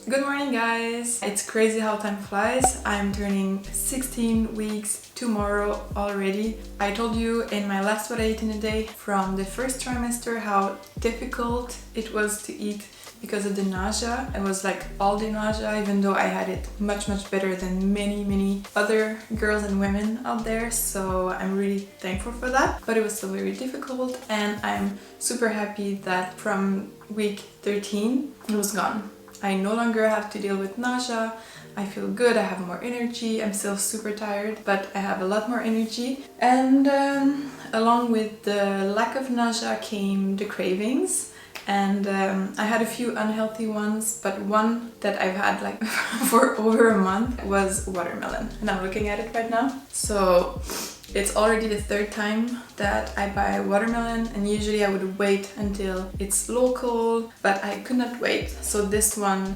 Good morning, guys! It's crazy how time flies. I'm turning 16 weeks tomorrow already. I told you in my last What I Ate in a Day from the first trimester how difficult it was to eat because of the nausea. It was like all the nausea, even though I had it much better than many other girls and women out there, so I'm really thankful for that. But it was still very difficult, and I'm super happy that from week 13 it was gone. I no longer have to deal with nausea. I feel good, I have more energy. I'm still super tired, but I have a lot more energy. And along with the lack of nausea came the cravings. And I had a few unhealthy ones, but one that I've had like for over a month was watermelon. And I'm looking at it right now. So it's already the third time that I buy watermelon, and usually I would wait until it's local, but I could not wait. So this one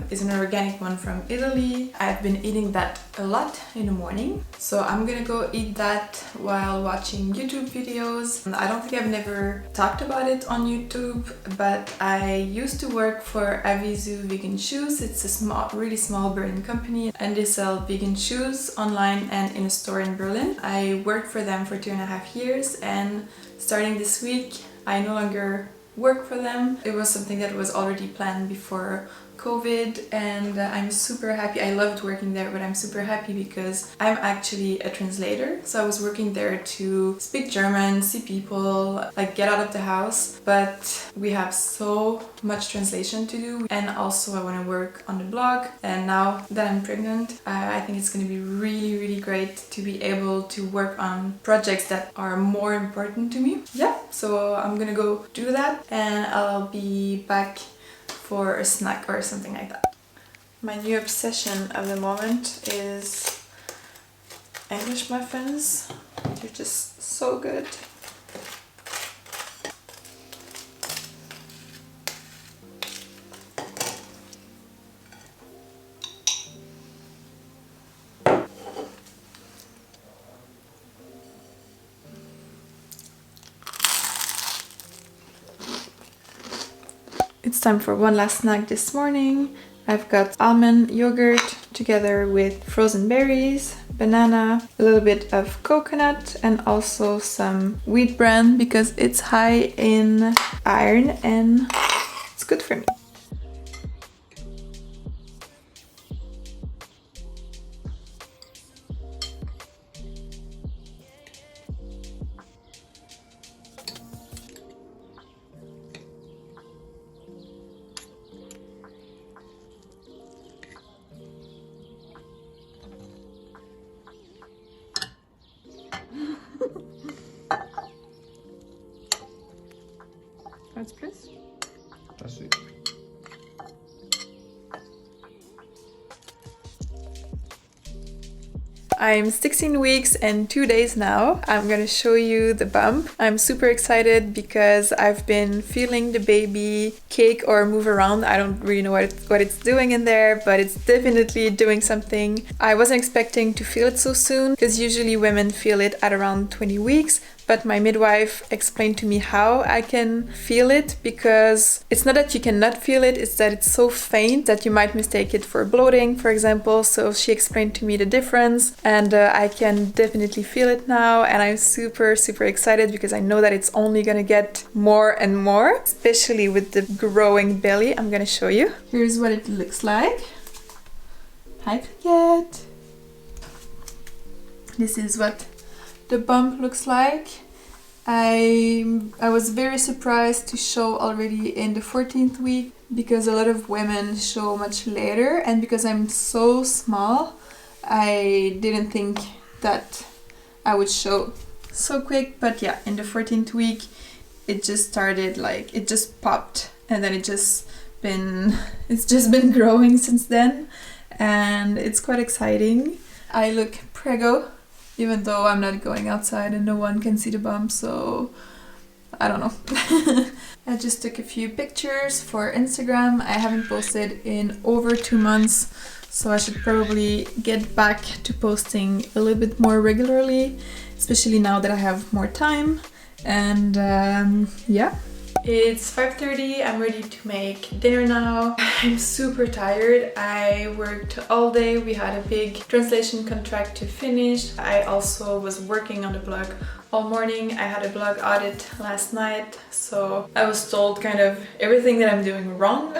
is an organic one from Italy. I've been eating that a lot in the morning. So I'm gonna go eat that while watching YouTube videos. I don't think I've never talked about it on YouTube, but I used to work for Valises Vegan Shoes. It's a really small Berlin company, and they sell vegan shoes online and in a store in Berlin. I worked for them for 2.5 years, and starting this week I no longer work for them. It was something that was already planned before COVID, and I'm super happy. I loved working there, but I'm super happy because I'm actually a translator. So I was working there to speak German, see people, like get out of the house, but we have so much translation to do. And also I want to work on the blog, and now that I'm pregnant, I think it's going to be really great to be able to work on projects that are more important to me. Yeah, so I'm gonna go do that, and I'll be back for a snack or something like that. My new obsession of the moment is English muffins. They're just so good. It's time for one last snack this morning. I've got almond yogurt together with frozen berries, banana, a little bit of coconut, and also some wheat bran because it's high in iron and it's good for me. That's please. That's it. I'm 16 weeks and 2 days now. I'm gonna show you the bump. I'm super excited because I've been feeling the baby kick or move around. I don't really know what it's doing in there, but it's definitely doing something. I wasn't expecting to feel it so soon because usually women feel it at around 20 weeks. But my midwife explained to me how I can feel it, because it's not that you cannot feel it, it's that it's so faint that you might mistake it for bloating, for example. So she explained to me the difference, and I can definitely feel it now, and I'm super excited because I know that it's only gonna get more and more, especially with the growing belly. I'm gonna show you. Here's what it looks like. Hi, Cricket. This is what the bump looks like. I was very surprised to show already in the 14th week because a lot of women show much later, and because I'm so small, I didn't think that I would show so quick. But yeah, in the 14th week it just started, like it just popped, and then it's just been growing since then, and it's quite exciting. I look preggo, even though I'm not going outside and no one can see the bump, so I don't know. I just took a few pictures for Instagram. I haven't posted in over 2 months, so I should probably get back to posting a little bit more regularly, especially now that I have more time. And yeah, It's 5:30, I'm ready to make dinner now. I'm super tired. I worked all day. We had a big translation contract to finish. I also was working on the blog all morning. I had a blog audit last night, so I was told kind of everything that I'm doing wrong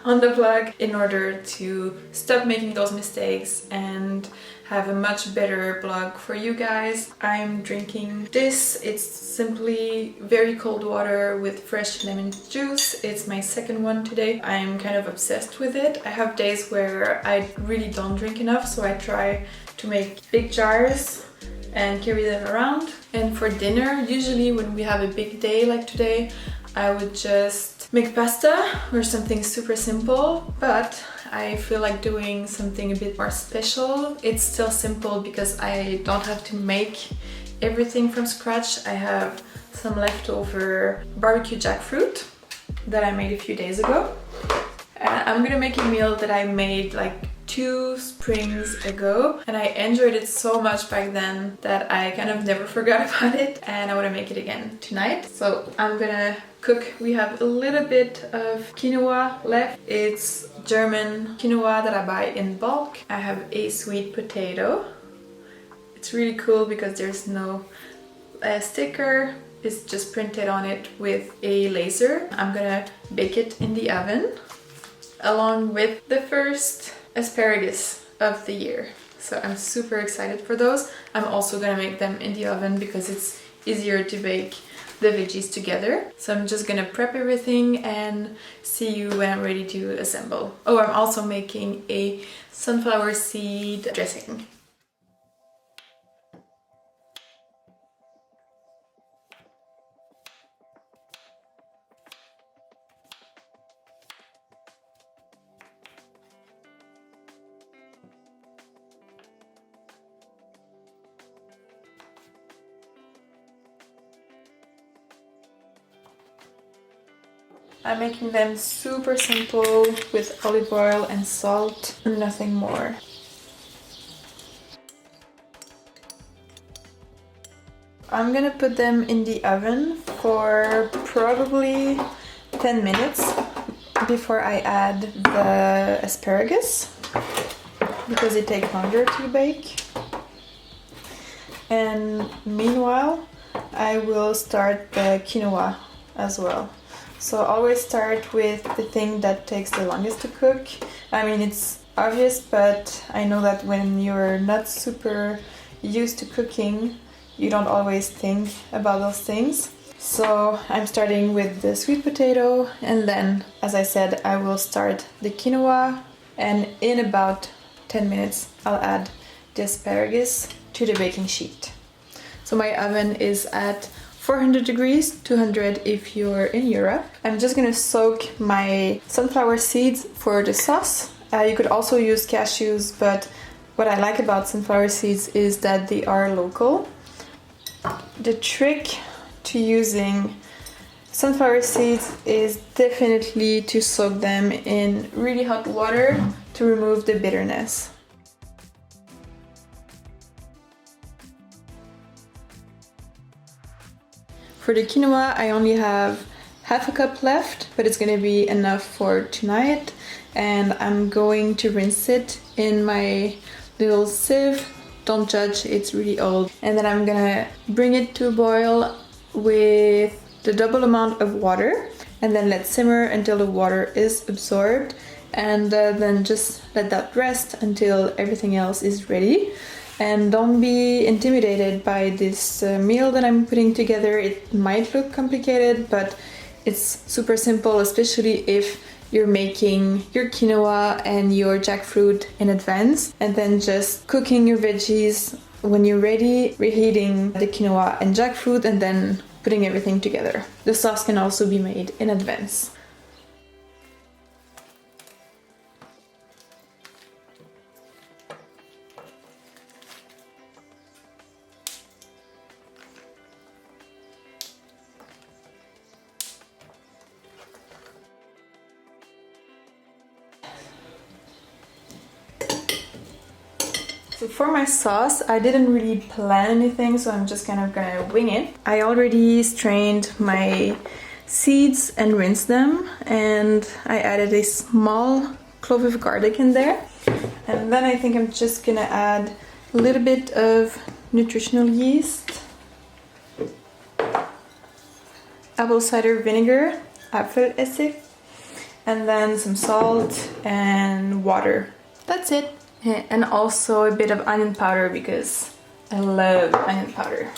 on the blog in order to stop making those mistakes and have a much better blog for you guys. I'm drinking this. It's simply very cold water with fresh lemon juice. It's my second one today. I'm kind of obsessed with it. I have days where I really don't drink enough, so I try to make big jars and carry them around. And for dinner, usually when we have a big day like today, I would just make pasta or something super simple, but I feel like doing something a bit more special. It's still simple because I don't have to make everything from scratch. I have some leftover barbecue jackfruit that I made a few days ago. I'm gonna make a meal that I made like 2 springs ago, and I enjoyed it so much back then that I kind of never forgot about it, and I want to make it again tonight. So I'm gonna cook. We have a little bit of quinoa left. It's German quinoa that I buy in bulk. I have a sweet potato. It's really cool because there's no sticker. It's just printed on it with a laser. I'm gonna bake it in the oven along with the first asparagus of the year. So I'm super excited for those. I'm also gonna make them in the oven because it's easier to bake the veggies together. So I'm just gonna prep everything and see you when I'm ready to assemble. Oh, I'm also making a sunflower seed dressing. I'm making them super simple with olive oil and salt, nothing more. I'm gonna put them in the oven for probably 10 minutes before I add the asparagus because it takes longer to bake. And meanwhile, I will start the quinoa as well. So always start with the thing that takes the longest to cook. I mean, it's obvious, but I know that when you're not super used to cooking, you don't always think about those things. So I'm starting with the sweet potato, and then, as I said, I will start the quinoa, and in about 10 minutes I'll add the asparagus to the baking sheet. So my oven is at 400 degrees, 200 if you're in Europe. I'm just gonna soak my sunflower seeds for the sauce. You could also use cashews, but what I like about sunflower seeds is that they are local. The trick to using sunflower seeds is definitely to soak them in really hot water to remove the bitterness. For the quinoa, I only have half a cup left, but it's gonna be enough for tonight. And I'm going to rinse it in my little sieve. Don't judge, it's really old. And then I'm gonna bring it to a boil with the double amount of water, and then let simmer until the water is absorbed. And then just let that rest until everything else is ready. And don't be intimidated by this meal that I'm putting together. It might look complicated, but it's super simple, especially if you're making your quinoa and your jackfruit in advance, and then just cooking your veggies when you're ready, reheating the quinoa and jackfruit, and then putting everything together. The sauce can also be made in advance. So for my sauce, I didn't really plan anything, so I'm just kind of gonna wing it. I already strained my seeds and rinse them, and I added a small clove of garlic in there. And then I think I'm just gonna add a little bit of nutritional yeast, apple cider vinegar, Apfelessig, and then some salt and water. That's it. And also a bit of onion powder because I love onion powder.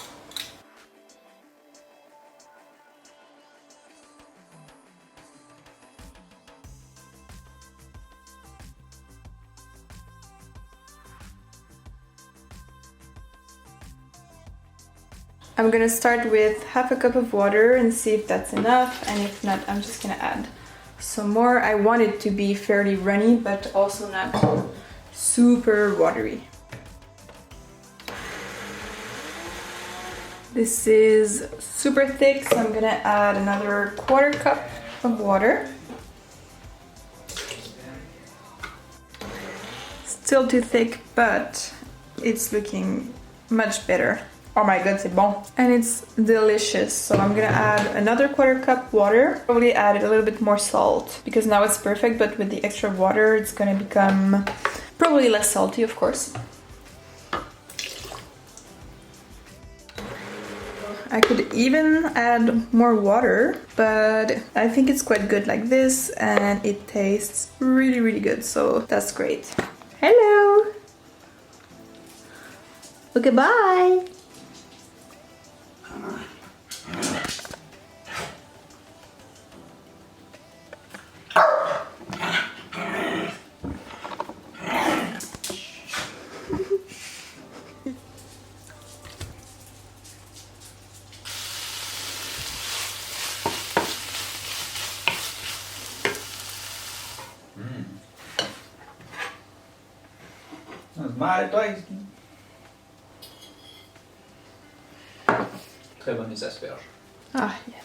I'm gonna start with half a cup of water and see if that's enough, and if not, I'm just gonna add some more. I want it to be fairly runny, but also not super watery. This is super thick, so I'm gonna add another quarter cup of water. Still too thick, but it's looking much better. Oh my god, c'est bon. And it's delicious. So I'm gonna add another quarter cup water. Probably add a little bit more salt because now it's perfect, but with the extra water it's gonna become probably less salty, of course. I could even add more water, but I think it's quite good like this and it tastes really, really good. So that's great. Hello! Okay, bye! Maar het très bonnes asperges. Ah, yeah.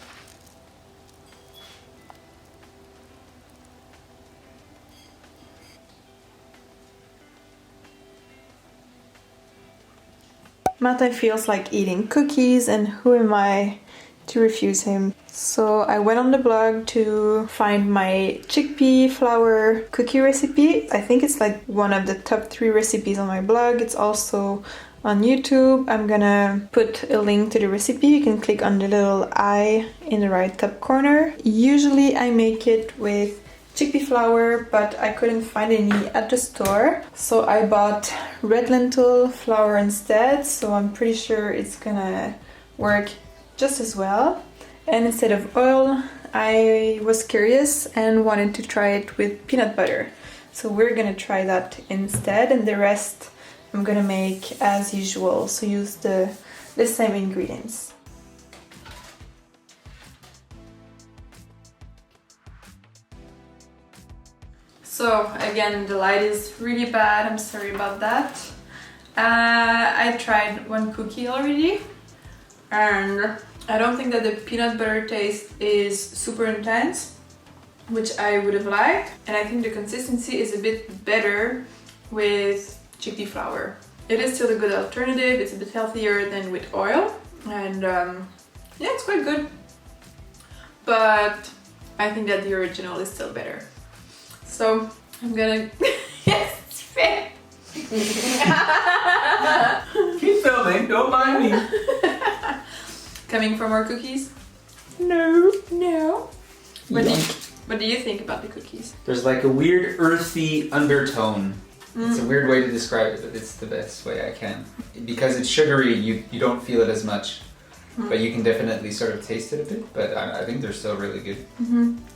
Martin feels like eating cookies, and who am I to refuse him? So I went on the blog to find my chickpea flour cookie recipe. I think it's like one of the top 3 recipes on my blog. It's also on YouTube. I'm gonna put a link to the recipe. You can click on the little eye in the right top corner. Usually I make it with chickpea flour, but I couldn't find any at the store, so I bought red lentil flour instead. So I'm pretty sure it's gonna work just as well. And instead of oil, I was curious and wanted to try it with peanut butter. So we're gonna try that instead, and the rest I'm gonna make as usual, so use the same ingredients. So again, the light is really bad, I'm sorry about that. I tried one cookie already, and I don't think that the peanut butter taste is super intense, which I would have liked. And I think the consistency is a bit better with chickpea flour. It is still a good alternative, it's a bit healthier than with oil, and yeah, it's quite good. But I think that the original is still better. So I'm gonna... Yes, it's fair! Keep filming, don't mind me. Coming for more cookies? No. What do you think about the cookies? There's like a weird earthy undertone. It's a weird way to describe it, but it's the best way I can. Because it's sugary, you don't feel it as much. But you can definitely sort of taste it a bit, but I think they're still really good.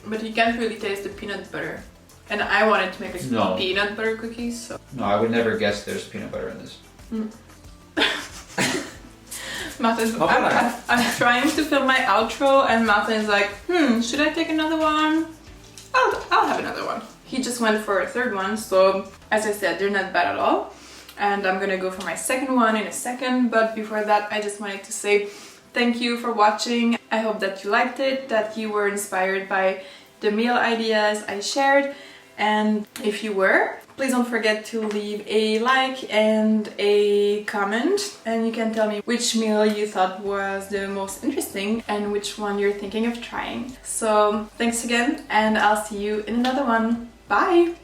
But you can't really taste the peanut butter. And I wanted to make a peanut butter cookies, so... No, I would never guess there's peanut butter in this. Martin's, I'm trying to film my outro, and Martin's like, should I take another one? I'll have another one. He just went for a third one, so as I said, they're not bad at all. And I'm gonna go for my second one in a second, but before that I just wanted to say thank you for watching. I hope that you liked it, that you were inspired by the meal ideas I shared, and if you were, Please don't forget to leave a like and a comment, and you can tell me which meal you thought was the most interesting and which one you're thinking of trying. So thanks again, and I'll see you in another one. Bye!